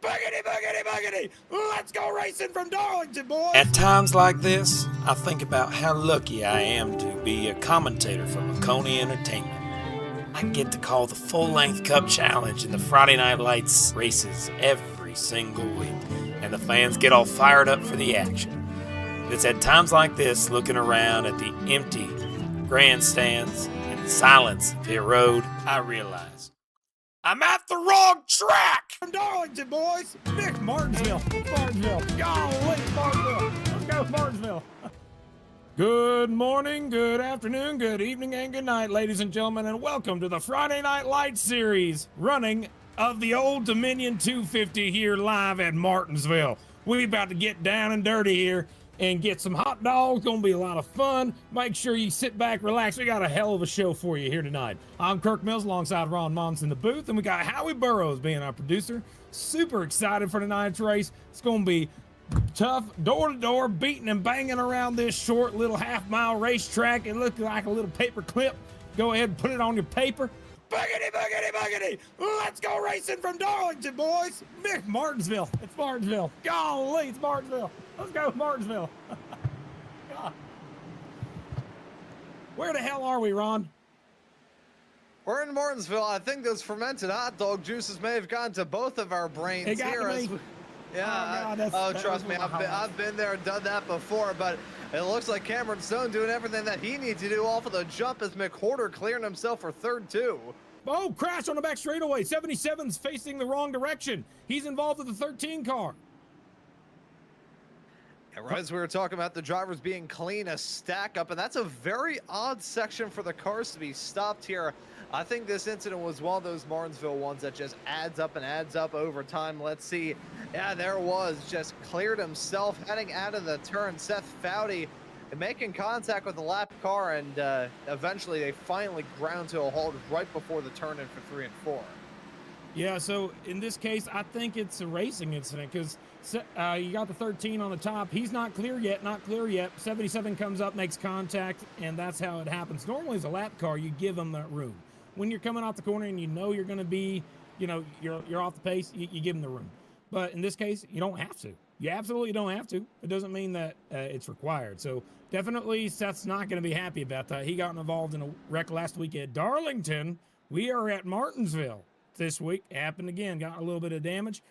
Boogity, boogity, boogity! Let's go racing from Darlington, boys! At times like this, I think about how lucky I am to be a commentator for Marconi Entertainment. I get to call the full-length Cup Challenge and the Friday Night Lights races every single week, and the fans get all fired up for the action. It's at times like this, looking around at the empty grandstands and the silence of pit road, I realize I'm at the wrong track! From Darlington, boys! Nick, Martinsville! Martinsville! Golly, Martinsville! Let's go, Martinsville! Good morning, good afternoon, good evening, and good night, ladies and gentlemen, and welcome to the Friday Night Lights series running of the Old Dominion 250 here live at Martinsville. We're about to get down and dirty here and get some hot dogs. Gonna be a lot of fun. Make sure you sit back, relax. We got a hell of a show for you here tonight. I'm Kirk Mills alongside Ron Mons in the booth, and we got Howie Burrows being our producer. Super excited for tonight's race. It's gonna be tough, door to door, beating and banging around this short little half-mile racetrack. It looks like a little paper clip. Go ahead and put it on your paper. Boogity, boogity, boogity! Let's go racing from Darlington, boys! Nick, Martinsville. It's Martinsville. Golly, it's Martinsville. Let's go, Martinsville. God. Where the hell are we, Ron? We're in Martinsville. I think those fermented hot dog juices may have gone to both of our brains It got here. to me. Yeah. Trust me, I've been there and done that before, but it looks like Cameron Stone doing everything that he needs to do off of the jump as McWhorter clearing himself for third, too. Oh, crash on the back straightaway. 77's facing the wrong direction. He's involved with the 13 car. And right as we were talking about the drivers being clean, a stack up, and that's a very odd section for the cars to be stopped here. I think this incident was one of those Martinsville ones that just adds up and adds up over time. Let's see. Yeah, there was. Just cleared himself, heading out of the turn. Seth Foudy making contact with the lap car, and eventually they finally ground to a halt right before the turn in for 3 and 4. Yeah, so in this case, I think it's a racing incident because you got the 13 on the top. He's not clear yet, 77 comes up, makes contact, and that's how it happens. Normally, as a lap car, you give them that room. When you're coming out the corner and you know you're going to be, you're off the pace, you give them the room. But in this case, you don't have to. You absolutely don't have to. It doesn't mean that it's required. So definitely Seth's not going to be happy about that. He got involved in a wreck last week at Darlington. We are at Martinsville this week. It happened again, got a little bit of damage.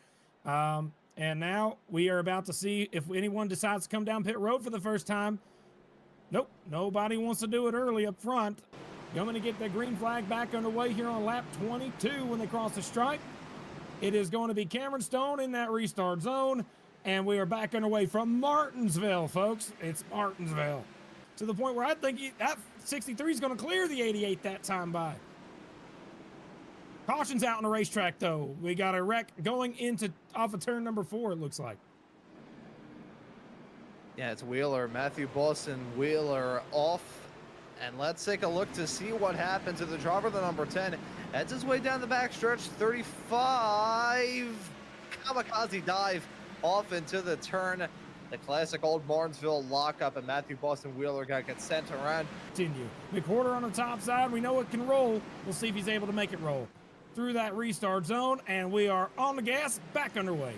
And now we are about to see if anyone decides to come down pit road for the first time. Nope, nobody wants to do it early up front. Going to get the green flag back underway here on lap 22 when they cross the stripe. It is going to be Cameron Stone in that restart zone. And we are back underway from Martinsville, folks. It's Martinsville. To the point where I think that 63 is going to clear the 88 that time by. Caution's out on the racetrack, though. We got a wreck going off of turn number 4, it looks like. Yeah, it's Wheeler. Matthew Boston Wheeler off. And let's take a look to see what happened to the driver, the number 10. Heads his way down the backstretch, 35. Kamikaze dive off into the turn. The classic old Martinsville lockup, and Matthew Boston Wheeler got sent around. Continue. McWhorter on the top side. We know it can roll. We'll see if he's able to make it roll through that restart zone, and we are on the gas, back underway.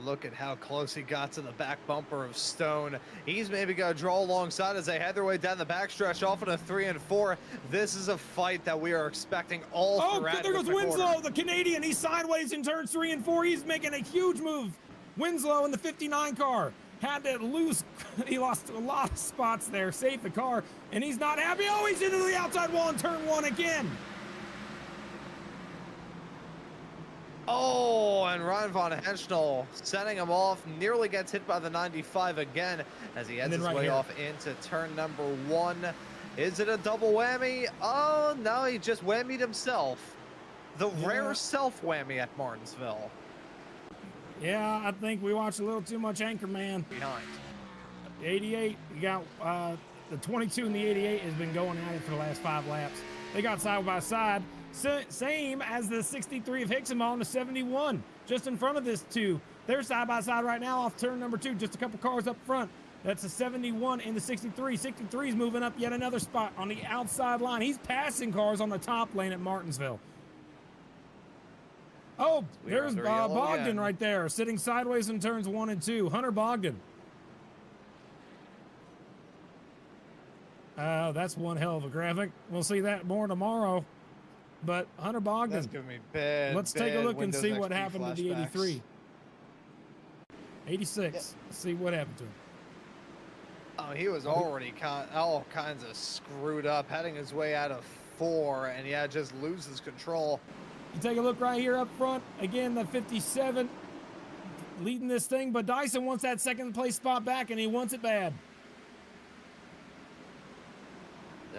Look at how close he got to the back bumper of Stone. He's maybe going to draw alongside as they head their way down the backstretch off into 3 and 4. This is a fight that we are expecting all throughout. Oh, there goes Winslow, the Canadian. He's sideways in turns 3 and 4. He's making a huge move. Winslow in the 59 car had to lose. He lost a lot of spots there, saved the car, and he's not happy. Oh, he's into the outside wall in turn 1 again. Oh, and Ryan Von Henschel setting him off, nearly gets hit by the 95 again as he heads his way off into turn number 1. Is it a double whammy? Oh, no, he just whammied himself. The rare self-whammy at Martinsville. Yeah, I think we watched a little too much Anchorman. Behind. 88, you got the 22 and the 88 has been going at it for the last 5 laps. They got side by side. Same as the 63 of Hickson on the 71, just in front of this 2. They're side by side right now off turn number 2, just a couple cars up front. That's a 71 and the 63. 63 is moving up yet another spot on the outside line. He's passing cars on the top lane at Martinsville. Oh, there's Bogdan right there, sitting sideways in turns 1 and 2. Hunter Bogdan. That's one hell of a graphic. We'll see that more tomorrow. But Hunter Bogdan. That's gonna be bad. Let's take a look and see what XP happened to the flashbacks. 83. 86. Let's see what happened to him. Oh, he was already all kinds of screwed up, heading his way out of 4, and yeah, just loses control. You take a look right here up front. Again, the 57 leading this thing, but Dyson wants that second place spot back, and he wants it bad.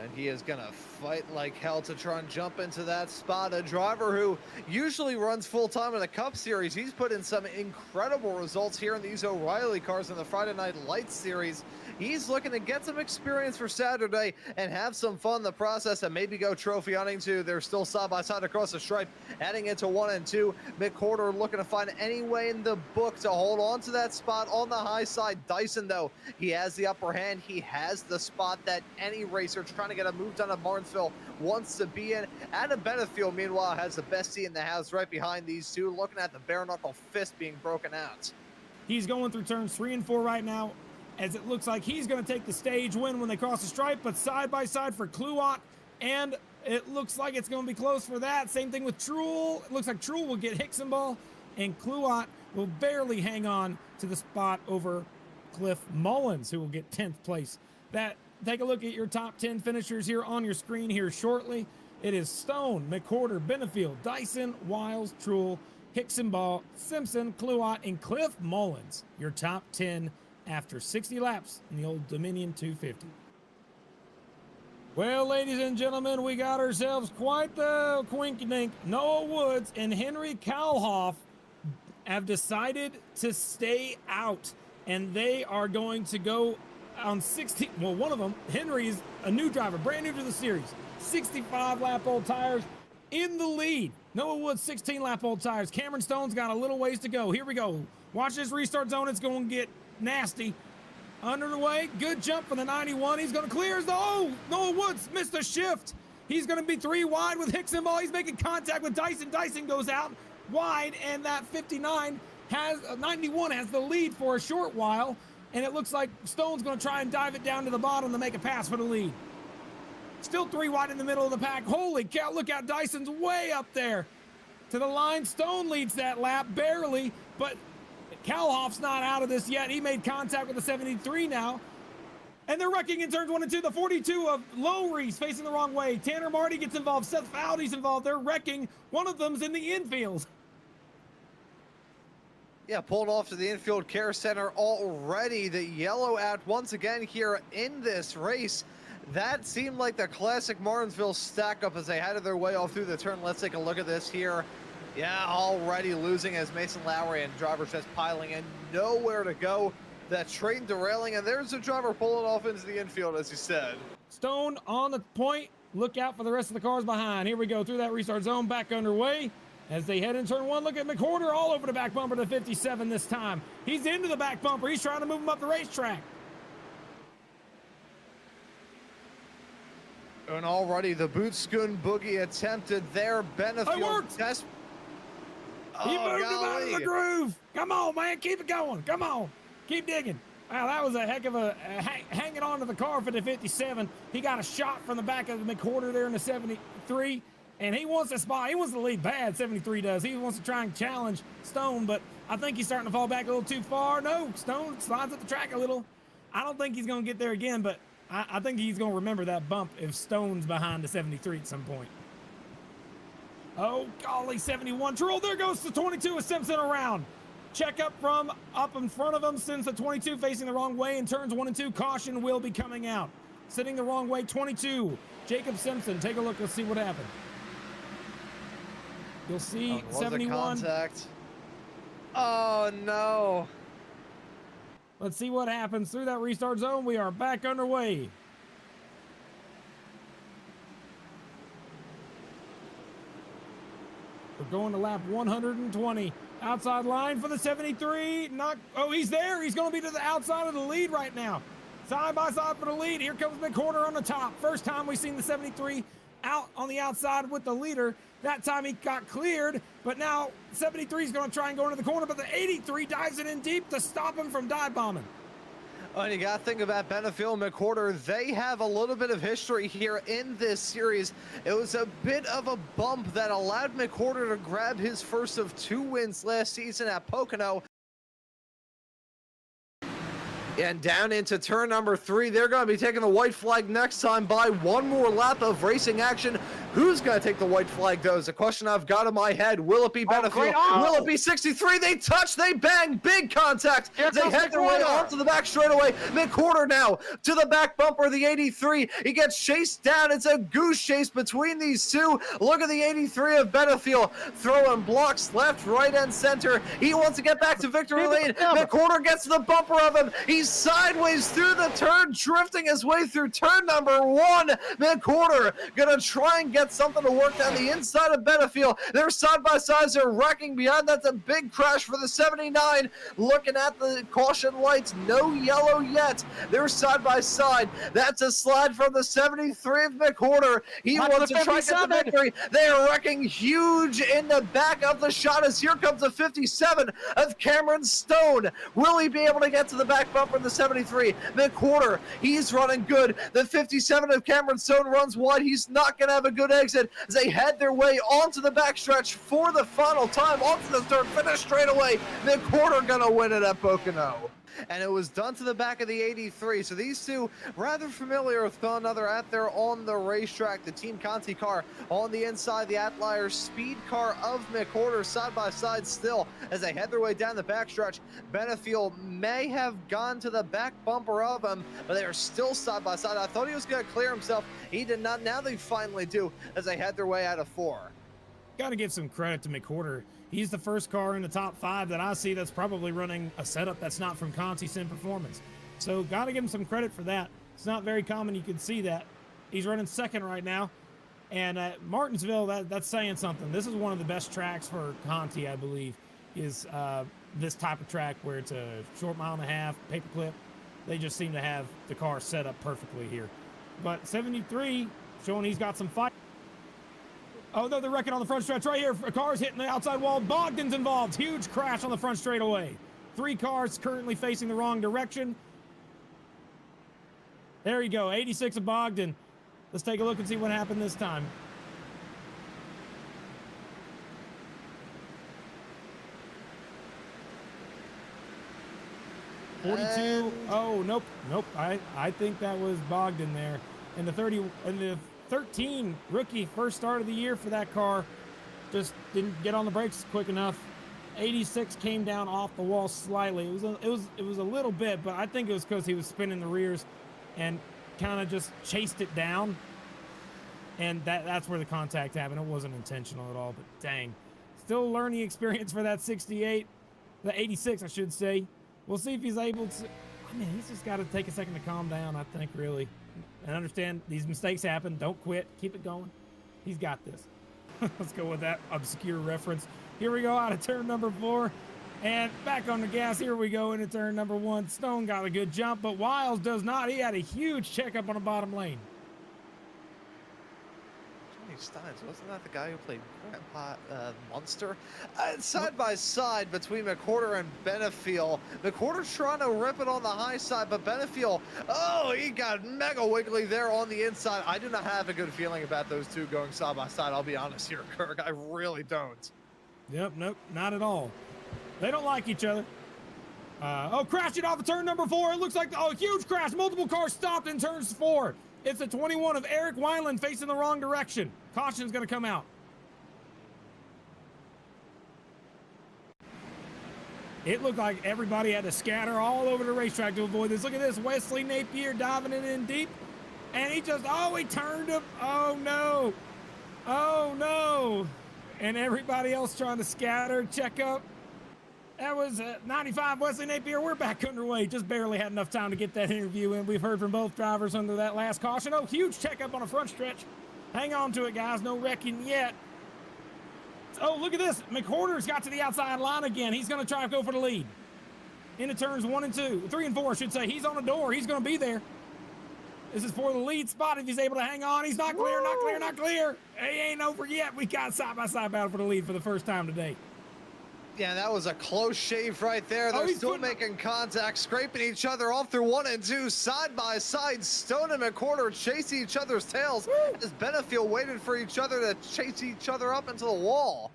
And he is going to fight like hell to try and jump into that spot. A driver who usually runs full-time in the Cup Series. He's put in some incredible results here in these O'Reilly cars in the Friday Night Lights Series. He's looking to get some experience for Saturday and have some fun in the process and maybe go trophy hunting too. They're still side-by-side across the stripe, adding into 1 and 2. McCorder looking to find any way in the book to hold on to that spot on the high side. Dyson, though, he has the upper hand. He has the spot that any racer trying to get a move done at Martinsville wants to be in. Adam Benefield, meanwhile, has the bestie in the house right behind these two, looking at the bare-knuckle fist being broken out. He's going through turns 3 and 4 right now, as it looks like he's going to take the stage win when they cross the stripe, but side by side for Kluot, and it looks like it's going to be close for that. Same thing with Truel. It looks like Truel will get Hicksonball, and Kluot will barely hang on to the spot over Cliff Mullins, who will get 10th place. Take a look at your top 10 finishers here on your screen here shortly. It is Stone, McCorder, Benefield, Dyson, Wiles, Truel, Hicksonball, Simpson, Kluot, and Cliff Mullins. Your top 10 after 60 laps in the old Dominion 250. Well, ladies and gentlemen, we got ourselves quite the quinky-dink. Noah Woods and Henry Kalhoff have decided to stay out, and they are going to go on 16. Well, one of them, Henry, is a new driver, brand new to the series. 65 lap old tires in the lead. Noah Woods, 16 lap old tires. Cameron Stone's got a little ways to go. Here we go. Watch this restart zone. It's going to get nasty. Under the way, good jump for the 91. He's going to clear. Oh, Noah Woods missed a shift. He's going to be 3 wide with Hicksonball. He's making contact with Dyson. Dyson goes out wide, and that 91 has the lead for a short while. And it looks like Stone's going to try and dive it down to the bottom to make a pass for the lead. Still 3 wide in the middle of the pack. Holy cow, look out, Dyson's way up there to the line. Stone leads that lap, barely, but Kalhoff's not out of this yet. He made contact with the 73 now. And they're wrecking in turns 1 and 2. The 42 of Lowry's facing the wrong way. Tanner Marty gets involved. Seth Fowdy's involved. They're wrecking. One of them's in the infield. Yeah, pulled off to the infield care center already. The yellow out once again here in this race. That seemed like the classic Martinsville stack up as they headed their way off through the turn. Let's take a look at this here. Yeah, already losing as Mason Lowry and drivers just piling in. Nowhere to go. That train derailing, and there's a driver pulling off into the infield, as you said. Stone on the point. Look out for the rest of the cars behind. Here we go through that restart zone, back underway. As they head in turn 1, look at McCorder all over the back bumper to 57 this time. He's into the back bumper. He's trying to move him up the racetrack. And already the Bootscoon Boogie attempted there. Benefield. It worked. He moved him out of the groove. Come on, man. Keep it going. Come on. Keep digging. Wow, that was a heck of a hanging on to the car for the 57. He got a shot from the back of the McCorder there in the 73. And he wants a spot. He wants to lead bad, 73 does. He wants to try and challenge Stone, but I think he's starting to fall back a little too far. No, Stone slides up the track a little. I don't think he's going to get there again, but I think he's going to remember that bump if Stone's behind the 73 at some point. Oh, golly, 71. Truel, there goes the 22 with Simpson around. Check up from up in front of him, sends the 22 facing the wrong way in turns 1 and 2. Caution will be coming out. Sitting the wrong way, 22. Jacob Simpson, take a look. Let's see what happened. You'll see 71. Contact. Oh, no. Let's see what happens through that restart zone. We are back underway. We're going to lap 120. Outside line for the 73. Oh, he's there. He's going to be to the outside of the lead right now. Side by side for the lead. Here comes McWhorter on the top. First time we've seen the 73 out on the outside with the leader. That time he got cleared, but now 73 is going to try and go into the corner, but the 83 dives it in deep to stop him from dive bombing. And you got to think about Benefield and McWhorter. They have a little bit of history here in this series. It was a bit of a bump that allowed McWhorter to grab his first of 2 wins last season at Pocono. And down into turn number 3, they're going to be taking the white flag next time by one more lap of racing action. Who's going to take the white flag, though, is a question I've got in my head. Will it be Benefield? Will it be 63? They touch, they bang, big contact. They head their way onto the back straightaway. McWhorter now to the back bumper of the 83. He gets chased down. It's a goose chase between these two. Look at the 83 of Benefield throwing blocks left, right, and center. He wants to get back to victory lane. McWhorter gets to the bumper of him. He's sideways through the turn, drifting his way through turn number 1. McWhorter gonna try and get something to work down the inside of Benefield. They're side by sides, they're wrecking behind. That's a big crash for the 79. Looking at the caution lights, no yellow yet. They're side by side. That's a slide from the 73 of McWhorter. He wants to try to get the victory. They are wrecking huge in the back of the shot as here comes the 57 of Cameron Stone. Will he be able to get to the back bumper of the 73? McWhorter, he's running good. The 57 of Cameron Stone runs wide. He's not going to have a good exit as they head their way onto the backstretch for the final time, onto the third finish straight away. McWhorter going to win it at Pocono. And it was done to the back of the 83. So these two rather familiar with one another out there on the racetrack. The Team Conti car on the inside, the Outlier speed car of McWhorter side by side still as they head their way down the backstretch. Benefield may have gone to the back bumper of him, but they are still side by side. I thought he was going to clear himself. He did not. Now they finally do as they head their way out of 4. Got to give some credit to McWhorter. He's the first car in the top 5 that I see that's probably running a setup that's not from Conti Sim Performance. So got to give him some credit for that. It's not very common you can see that. He's running second right now. And at Martinsville, that's saying something. This is one of the best tracks for Conti, I believe, is this type of track where it's a short mile and a half, paperclip. They just seem to have the car set up perfectly here. But 73, showing he's got some fight. Oh, no, they're wrecking on the front stretch right here. A car's hitting the outside wall. Bogdan's involved. Huge crash on the front straightaway. 3 cars currently facing the wrong direction. There you go, 86 of Bogdan. Let's take a look and see what happened this time. Oh, nope. I think that was Bogdan there. And the 13 rookie first start of the year for that car just didn't get on the brakes quick enough. 86 came down off the wall slightly. It was a little bit, but I think it was because he was spinning the rears and kind of just chased it down, and that's where the contact happened. It wasn't intentional at all, but dang, still a learning experience for that 68, the 86 I should say. We'll see if he's able to. I mean, he's just got to take a second to calm down, I think, really. And understand these mistakes happen. Don't quit. Keep it going. He's got this. Let's go with that obscure reference. Here we go out of turn number 4. And back on the gas. Here we go into turn number 1. Stone got a good jump, but Wiles does not. He had a huge checkup on the bottom lane. Steins, wasn't that the guy who played Grandpa Munster? Side by side between McWhorter and Benefield. McWhorter's trying to rip it on the high side, but Benefield, oh, he got mega wiggly there on the inside. I do not have a good feeling about those two going side by side. I'll be honest here, Kirk. I really don't. Yep, nope, not at all. They don't like each other. Crashed it off of turn number 4. It looks like, huge crash. Multiple cars stopped in turns 4. It's a 21 of Eric Weiland facing the wrong direction. Caution's going to come out. It looked like everybody had to scatter all over the racetrack to avoid this. Look at this. Wesley Napier diving it in deep. And he turned him. Oh, no. Oh, no. And everybody else trying to scatter, check up. That was 95 Wesley Napier. We're back underway. Just barely had enough time to get that interview in. We've heard from both drivers under that last caution. Oh, huge checkup on a front stretch. Hang on to it, guys. No wrecking yet. Oh, look at this. McWhorter's got to the outside line again. He's going to try to go for the lead. Into turns 1 and 2, 3 and 4, I should say. He's on the door. He's going to be there. This is for the lead spot if he's able to hang on. He's not clear, not clear, not clear. He ain't over yet. We got side-by-side battle for the lead for the first time today. Yeah, that was a close shave right there. They're still making contact, scraping each other off through 1 and 2, side by side. Stone and McWhorter chasing each other's tails as Benefield waited for each other to chase each other up into the wall.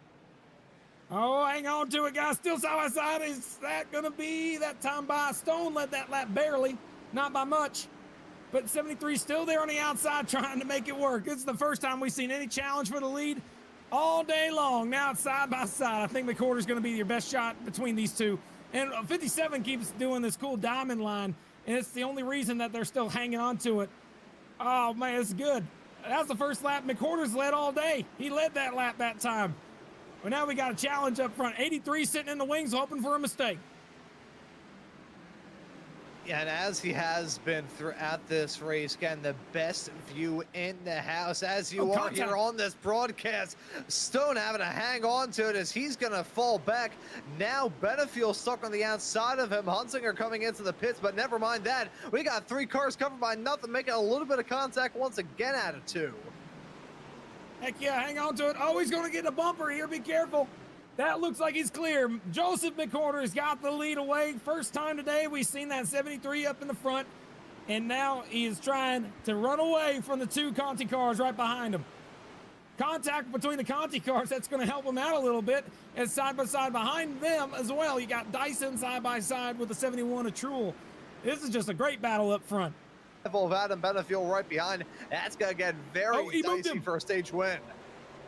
Oh, hang on to it, guys. Still side by side. Is that going to be that time by Stone? Led that lap barely, not by much. But 73 still there on the outside trying to make it work. This is the first time we've seen any challenge for the lead all day long. Now it's side by side. I think McWhorter's going to be your best shot between these two. And 57 keeps doing this cool diamond line, and it's the only reason that they're still hanging on to it. Oh, man, it's good. That's the first lap McWhorter's led all day. He led that lap that time. But now we got a challenge up front. 83 sitting in the wings hoping for a mistake. And as he has been throughout this race, again, the best view in the house as you are here on this broadcast. Stone having to hang on to it as he's going to fall back. Now Benefield stuck on the outside of him. Hunsinger coming into the pits, but never mind that. We got 3 cars covered by nothing, making a little bit of contact once again out of 2. Heck yeah, hang on to it. Oh, he's going to get a bumper here. Be careful. That looks like he's clear. Joseph McWhorter has got the lead away. First time today we've seen that 73 up in the front. And now he is trying to run away from the 2 Conti cars right behind him. Contact between the Conti cars, that's going to help him out a little bit. And side by side behind them as well, you got Dyson side by side with the 71 of Truel. This is just a great battle up front. Of Adam Benefield right behind. That's going to get very dicey for a stage win.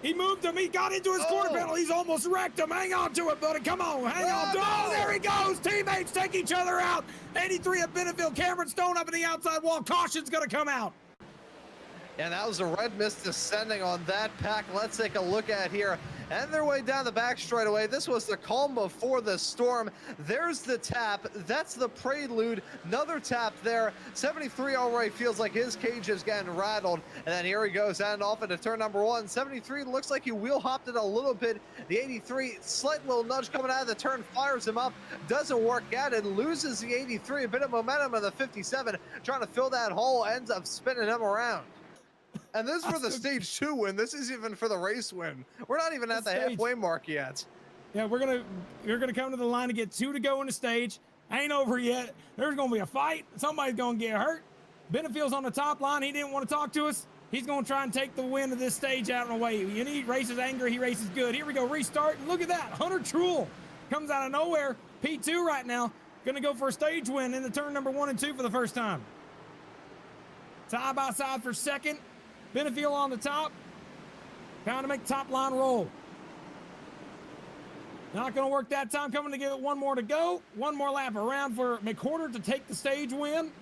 He moved him. He got into his quarter panel. He's almost wrecked him. Hang on to it, buddy. Come on. Hang on. Oh, there he goes. Teammates take each other out. 83 at Benefield. Cameron Stone up in the outside wall. Caution's going to come out. And that was a red mist descending on that pack. Let's take a look at here. And their way down the back straightaway. This was the calm before the storm. There's the tap. That's the prelude. Another tap there. 73 already feels like his cage is getting rattled. And then here he goes and off into turn number 1. 73 looks like he wheel hopped it a little bit. The 83, slight little nudge coming out of the turn, fires him up. Doesn't work out and loses the 83. A bit of momentum of the 57. Trying to fill that hole. Ends up spinning him around. And this is for the stage 2 win. This is even for the race win. We're not even at the halfway mark yet. Yeah, we're gonna come to the line to get 2 to go in the stage. Ain't over yet. There's gonna be a fight. Somebody's gonna get hurt. Benefield's on the top line. He didn't want to talk to us. He's gonna try and take the win of this stage out and away. And he races angry. He races good. Here we go. Restart. Look at that. Hunter Truel comes out of nowhere. P2 right now. Gonna go for a stage win in the turn number 1 and 2 for the first time. Side by side for second. Benefield on the top. Trying to make the top line roll. Not going to work that time. Coming to give it 1 more to go. 1 more lap around for McWhorter to take the stage win.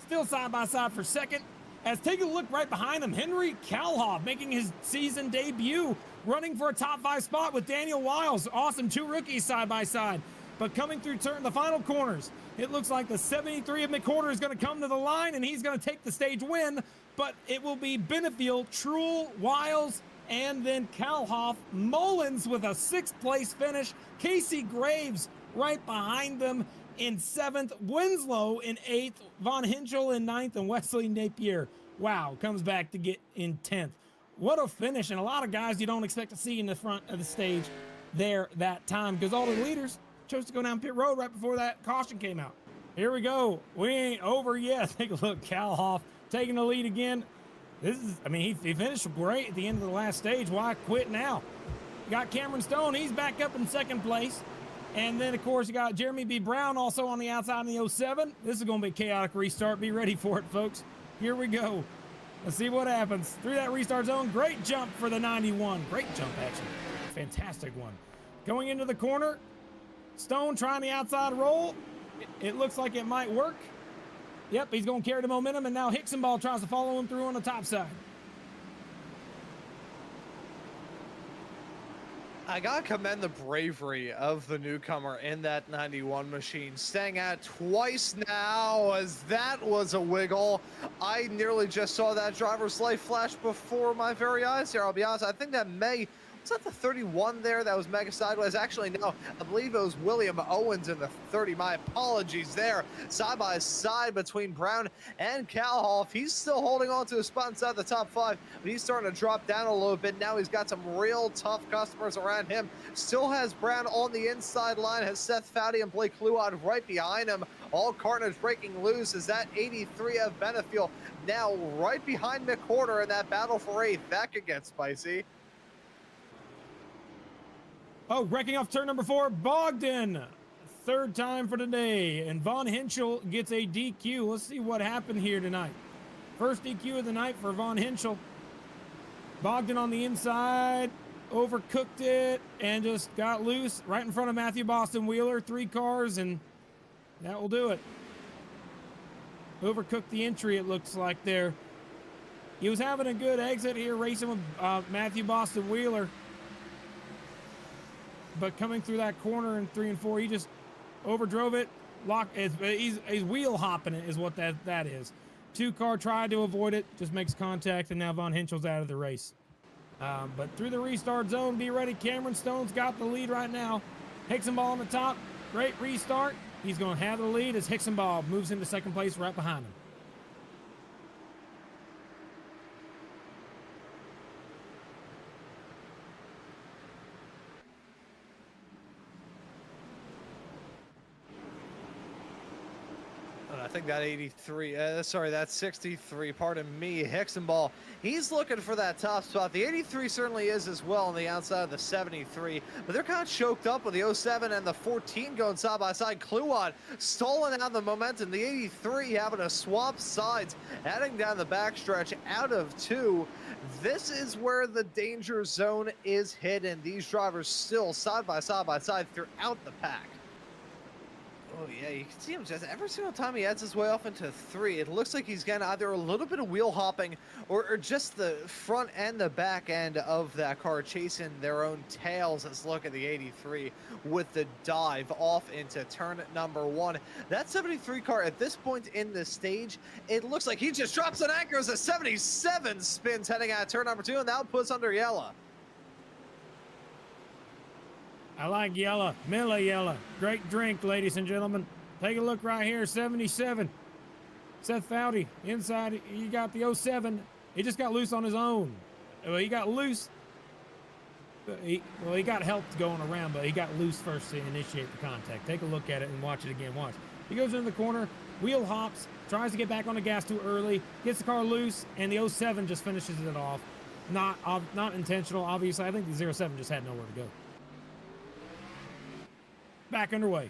Still side by side for second. As taking a look right behind him, Henry Kalhoff making his season debut, running for a top 5 spot with Daniel Wiles. Awesome, 2 rookies side by side. But coming through the final corners, it looks like the 73 of McWhorter is going to come to the line, and he's going to take the stage win. But it will be Benefield, Truel, Wiles, and then Kalhoff. Mullins with a 6th place finish. Casey Graves right behind them in 7th. Winslow in 8th. Von Hinchel in 9th. And Wesley Napier, wow, comes back to get in 10th. What a finish. And a lot of guys you don't expect to see in the front of the stage there that time, because all the leaders chose to go down pit road right before that caution came out. Here we go. We ain't over yet. Take a look. Kalhoff taking the lead again. This is, I mean, he finished great at the end of the last stage. Why quit now? Got Cameron Stone. He's back up in 2nd place. And then, of course, you got Jeremy B. Brown also on the outside in the 07. This is going to be a chaotic restart. Be ready for it, folks. Here we go. Let's see what happens. Through that restart zone. Great jump for the 91. Great jump, actually. Fantastic one. Going into the corner. Stone trying the outside roll. It looks like it might work. Yep, he's going to carry the momentum, and now Hicksonball tries to follow him through on the top side. I gotta commend the bravery of the newcomer in that 91 machine. Staying out twice now, as that was a wiggle. I nearly just saw that driver's light flash before my very eyes here. I'll be honest, I think that may Is that the 31 there that was mega sideways? Actually, no, I believe it was William Owens in the 30. My apologies there. Side by side between Brown and Calhoff. He's still holding on to a spot inside the top 5, but he's starting to drop down a little bit. Now he's got some real tough customers around him. Still has Brown on the inside line, has Seth Foudy and Blake Kluad right behind him. All carnage breaking loose is that 83 of Benefiel now right behind McWhorter in that battle for 8th. That could get spicy. Oh, wrecking off turn number 4, Bogdan. 3rd time for today, and Von Henschel gets a DQ. Let's see what happened here tonight. First DQ of the night for Von Henschel. Bogdan on the inside, overcooked it, and just got loose right in front of Matthew Boston Wheeler. 3 cars, and that will do it. Overcooked the entry, it looks like there. He was having a good exit here, racing with Matthew Boston Wheeler. But coming through that corner in 3 and 4, he just overdrove it. He's wheel hopping it is what that is. 2-car tried to avoid it, just makes contact, and now Von Henschel's out of the race. But through the restart zone, be ready. Cameron Stone's got the lead right now. Hixenball on the top, great restart. He's going to have the lead as Hixenball moves into 2nd place right behind him. I think that 83, that's 63, pardon me, Hixenball. He's looking for that top spot. The 83 certainly is as well on the outside of the 73, but they're kind of choked up with the 07 and the 14 going side by side. Kluad stalling out the momentum. The 83 having to swap sides, heading down the backstretch out of 2. This is where the danger zone is hidden. These drivers still side by side throughout the pack. Oh yeah, you can see him just every single time he adds his way off into 3. It looks like he's getting either a little bit of wheel hopping or just the front and the back end of that car chasing their own tails. Let's look at the 83 with the dive off into turn number 1. That 73 car at this point in the stage, it looks like he just drops an anchor as a 77 spins heading out turn number 2 and now puts under yellow. I like yellow, Miller yellow. Great drink, ladies and gentlemen. Take a look right here, 77. Seth Foudy, inside, he got the 07. He just got loose on his own. Well, he got loose. He got helped going around, but he got loose first to initiate the contact. Take a look at it and watch it again. Watch. He goes into the corner, wheel hops, tries to get back on the gas too early, gets the car loose, and the 07 just finishes it off. Not intentional, obviously. I think the 07 just had nowhere to go. Back underway.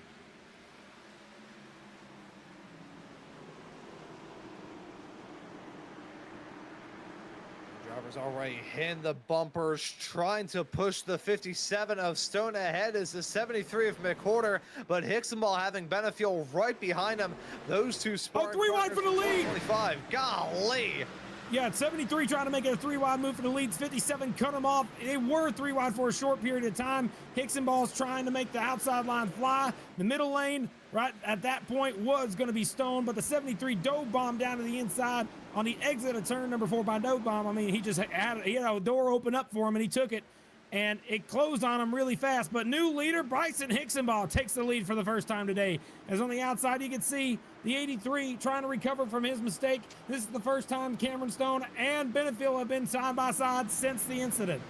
Drivers already hitting the bumpers, trying to push the 57 of Stone ahead is the 73 of McWhorter, but Hixenball having Benefiel right behind him. Those two sparring 3 wide for the lead. 25. Golly. Yeah, 73 trying to make it a 3 wide move for the leads. 57 cut him off. They were 3 wide for a short period of time. Hixenball's trying to make the outside line fly. The middle lane, right at that point, was going to be Stone, but the 73 dove bomb down to the inside on the exit of turn number 4 by dove bomb. I mean, he had a door open up for him, and he took it, and it closed on him really fast. But new leader, Bryson Hixenball, takes the lead for the first time today. As on the outside, you can see the 83 trying to recover from his mistake. This is the first time Cameron Stone and Benefiel have been side by side since the incident.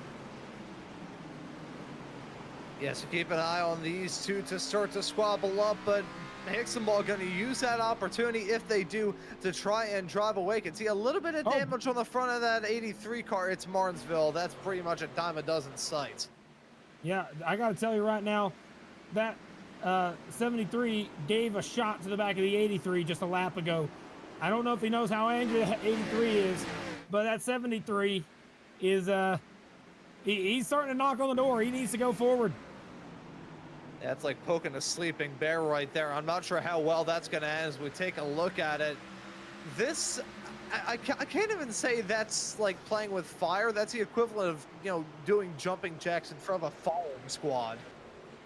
Yeah, so keep an eye on these two to start to squabble up, but Hixenball going to use that opportunity if they do to try and drive away. Can see a little bit of damage on the front of that 83 car. It's Martinsville. That's pretty much a dime a dozen sites. Yeah, I got to tell you right now, that 73 gave a shot to the back of the 83 just a lap ago. I don't know if he knows how angry 83 is, but that 73 is he's starting to knock on the door. He needs to go forward. That's like poking a sleeping bear right there. I'm not sure how well that's going to end as we take a look at it. This, I can't even say that's like playing with fire. That's the equivalent of, doing jumping jacks in front of a firing squad.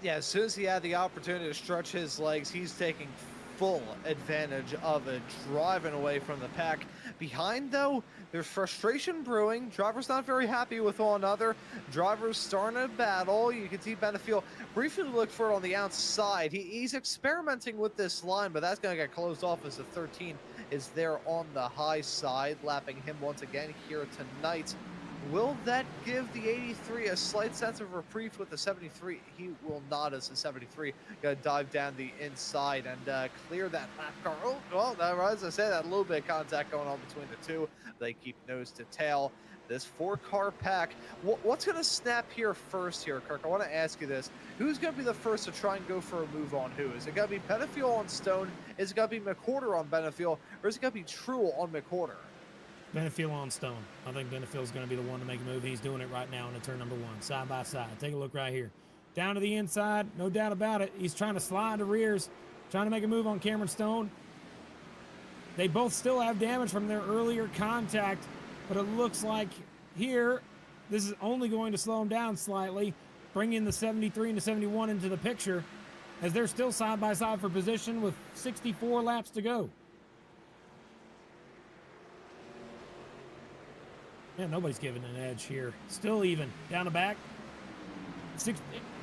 Yeah, as soon as he had the opportunity to stretch his legs, he's taking full advantage of it, driving away from the pack. Behind, though, there's frustration brewing. Drivers not very happy with one another. Drivers starting a battle. You can see Benefield briefly look for it on the outside. He's experimenting with this line, but that's going to get closed off as the 13 is there on the high side, lapping him once again here tonight. Will that give the 83 a slight sense of reprieve with the 73? He will not, as the 73 gonna dive down the inside and clear that lap car. Oh, well, as I said, that little bit of contact going on between the two. They keep nose to tail. This 4-car pack. What's going to snap here first here, Kirk? I want to ask you this. Who's going to be the first to try and go for a move on who? Is it going to be Benefield on Stone? Is it going to be McWhorter on Benefield? Or is it going to be Truel on McWhorter? Benefield on Stone. I think Benefield's going to be the one to make a move. He's doing it right now in the turn number 1, side by side. Take a look right here. Down to the inside, no doubt about it. He's trying to slide the rears, trying to make a move on Cameron Stone. They both still have damage from their earlier contact, but it looks like here, this is only going to slow them down slightly, bringing the 73 and the 71 into the picture, as they're still side by side for position with 64 laps to go. Yeah, nobody's giving an edge here. Still even. Down the back.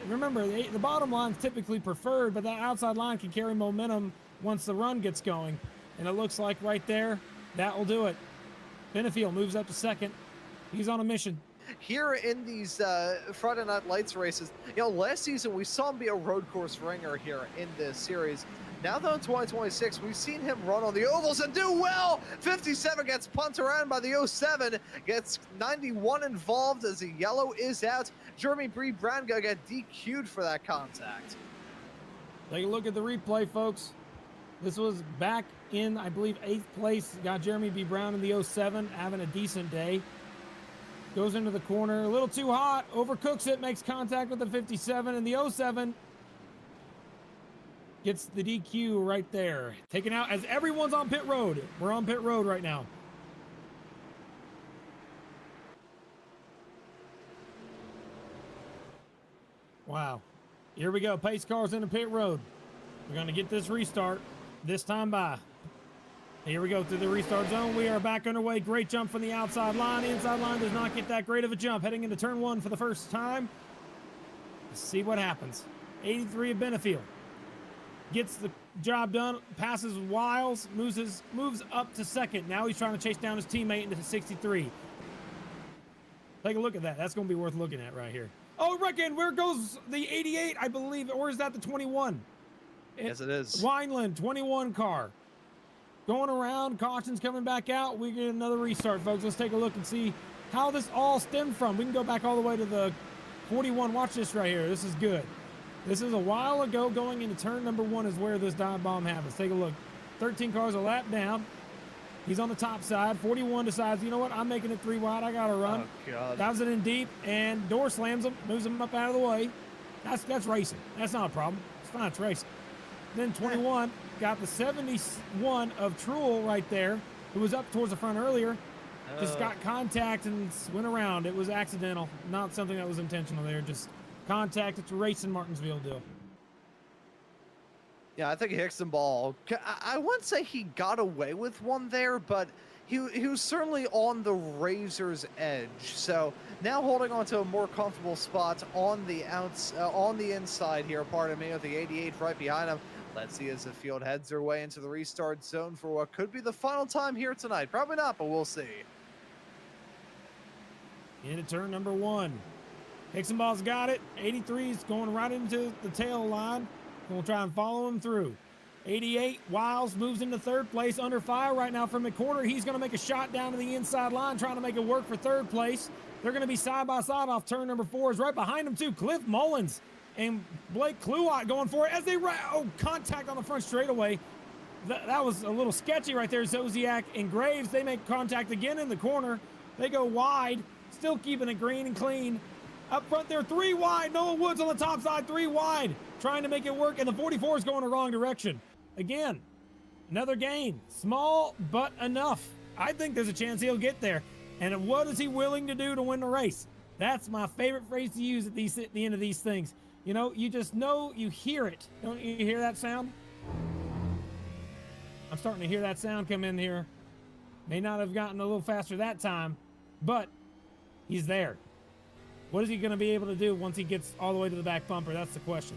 Remember, the bottom line's typically preferred, but that outside line can carry momentum once the run gets going. And it looks like right there, that will do it. Benefield moves up to second. He's on a mission. Here in these Friday Night Lights races, last season we saw him be a road course ringer here in this series. Now, though, in 2026, we've seen him run on the ovals and do well. 57 gets punted around by the 07, gets 91 involved as the yellow is out. Jeremy Brown gonna get DQ'd for that contact. Take a look at the replay, folks. This was back in, I believe, 8th place. Got Jeremy B. Brown in the 07, having a decent day. Goes into the corner, a little too hot, overcooks it, makes contact with the 57, and the 07 gets the DQ right there. Taken out as everyone's on pit road. We're on pit road right now. Wow. Here we go. Pace cars into pit road. We're going to get this restart this time by. Here we go through the restart zone. We are back underway. Great jump from the outside line. The inside line does not get that great of a jump. Heading into turn 1 for the first time. Let's see what happens. 83 of Benefield. Gets the job done. Passes Wiles. Moves up to second. Now he's trying to chase down his teammate into the 63. Take a look at that. That's going to be worth looking at right here. Oh, reckon, where goes the 88, I believe, or is that the 21? Yes, it is. Wineland, 21 car. Going around, caution's coming back out. We get another restart, folks. Let's take a look and see how this all stemmed from. We can go back all the way to the 41. Watch this right here. This is good. This is a while ago. Going into turn number 1 is where this dive bomb happens. Take a look. 13 cars a lap down. He's on the top side. 41 decides, you know what? I'm making it 3 wide. I got to run. Oh, God. Dives it in deep, and door slams him, moves him up out of the way. That's racing. That's not a problem. It's fine. It's racing. Then 21 got the 71 of Truel right there, who was up towards the front earlier. Just got contact and went around. It was accidental, not something that was intentional there. Just contact. It's a racing Martinsville deal. Yeah, I think Hickson Ball, I wouldn't say he got away with one there, but he was certainly on the razor's edge. So now holding on to a more comfortable spot on the inside here, pardon me, with the 88 right behind him. Let's see as the field heads their way into the restart zone for what could be the final time here tonight. Probably not, but we'll see. Into turn number 1. Hickson Ball's got it. 83's going right into the tail line. We'll try and follow him through. 88, Wiles moves into 3rd place. Under fire right now from McWhorter. He's going to make a shot down to the inside line, trying to make it work for 3rd place. They're going to be side by side off turn number 4. Is right behind him too. Cliff Mullins and Blake Kluwat going for it as they contact on the front straightaway. That was a little sketchy right there. Zodiac and Graves, they make contact again in the corner. They go wide, still keeping it green and clean. Up front there, 3 wide. Noah Woods on the top side, 3 wide. Trying to make it work, and the 44 is going the wrong direction. Again, another gain. Small, but enough. I think there's a chance he'll get there. And what is he willing to do to win the race? That's my favorite phrase to use at the end of these things. You know, you just know, you hear it. Don't you hear that sound? I'm starting to hear that sound come in here. May not have gotten a little faster that time, but he's there. What is he going to be able to do once he gets all the way to the back bumper? That's the question.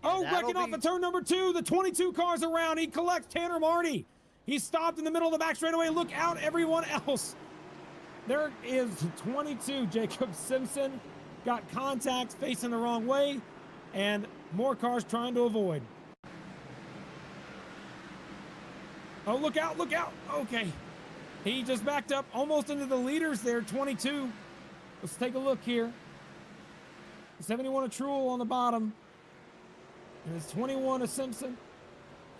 Oh, wrecking off at turn number 2. The 22 cars around. He collects Tanner Marty. He's stopped in the middle of the back straightaway. Look out, everyone else. There is 22. Jacob Simpson got contacts facing the wrong way, and more cars trying to avoid. Oh, look out, look out. Okay. He just backed up almost into the leaders there, 22. Let's take a look here. 71 of Truel on the bottom. And it's 21 of Simpson.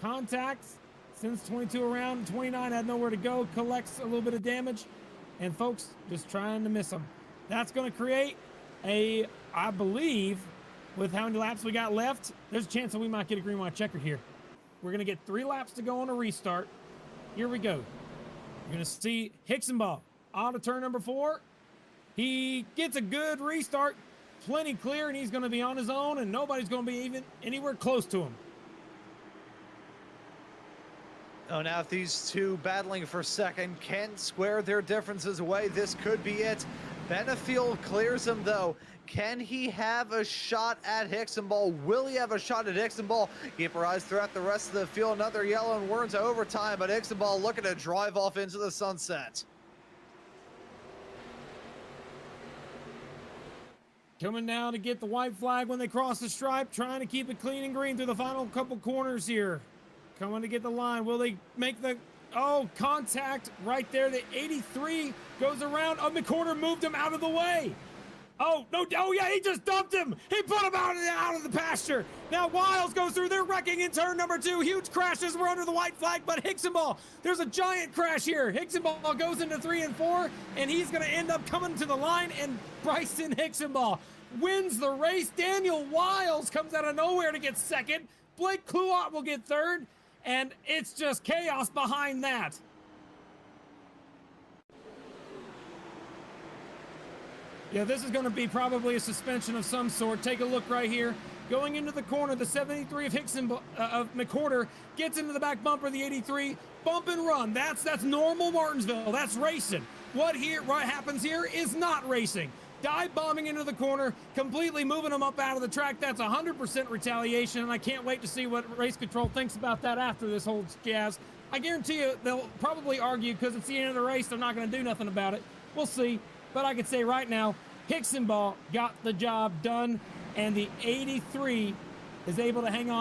Contacts. Sends 22 around. 29 had nowhere to go. Collects a little bit of damage. And folks, just trying to miss him. That's going to create a, I believe, with how many laps we got left, there's a chance that we might get a green white checker here. We're going to get 3 laps to go on a restart. Here we go. You're going to see Hicksonball on to turn number 4. He gets a good restart, plenty clear, and he's going to be on his own, and nobody's going to be even anywhere close to him. Oh, now if these two battling for second can square their differences away, this could be it. Benefield clears him, though. Can he have a shot at Hicksonball? Will he have a shot at Hicksonball? Keep our eyes throughout the rest of the field. Another yellow, and we're into overtime, but Hicksonball looking to drive off into the sunset. Coming down to get the white flag when they cross the stripe, trying to keep it clean and green through the final couple corners here. Coming to get the line. Will they make the, oh, contact right there. The 83 goes around. Oh, McCorder moved him out of the way. Oh, no, oh yeah, he just dumped him. He put him out of the pasture. Now Wiles goes through. They're wrecking in turn number 2. Huge crashes. We're under the white flag, but Hicksonball, there's a giant crash here. Hicksonball goes into 3 and 4, and he's going to end up coming to the line, and Bryson Hicksonball wins the race. Daniel Wiles comes out of nowhere to get second. Blake Kluot will get third, and it's just chaos behind that. Yeah, this is going to be probably a suspension of some sort. Take a look right here. Going into the corner, the 73 of of McCorder gets into the back bumper of the 83. Bump and run. That's normal Martinsville. That's racing. What happens here is not racing. Dive bombing into the corner, completely moving them up out of the track. That's 100% retaliation, and I can't wait to see what race control thinks about that after this whole jazz. I guarantee you they'll probably argue because it's the end of the race. They're not going to do nothing about it. We'll see. But I can say right now, Hicksonball got the job done, and the 83 is able to hang on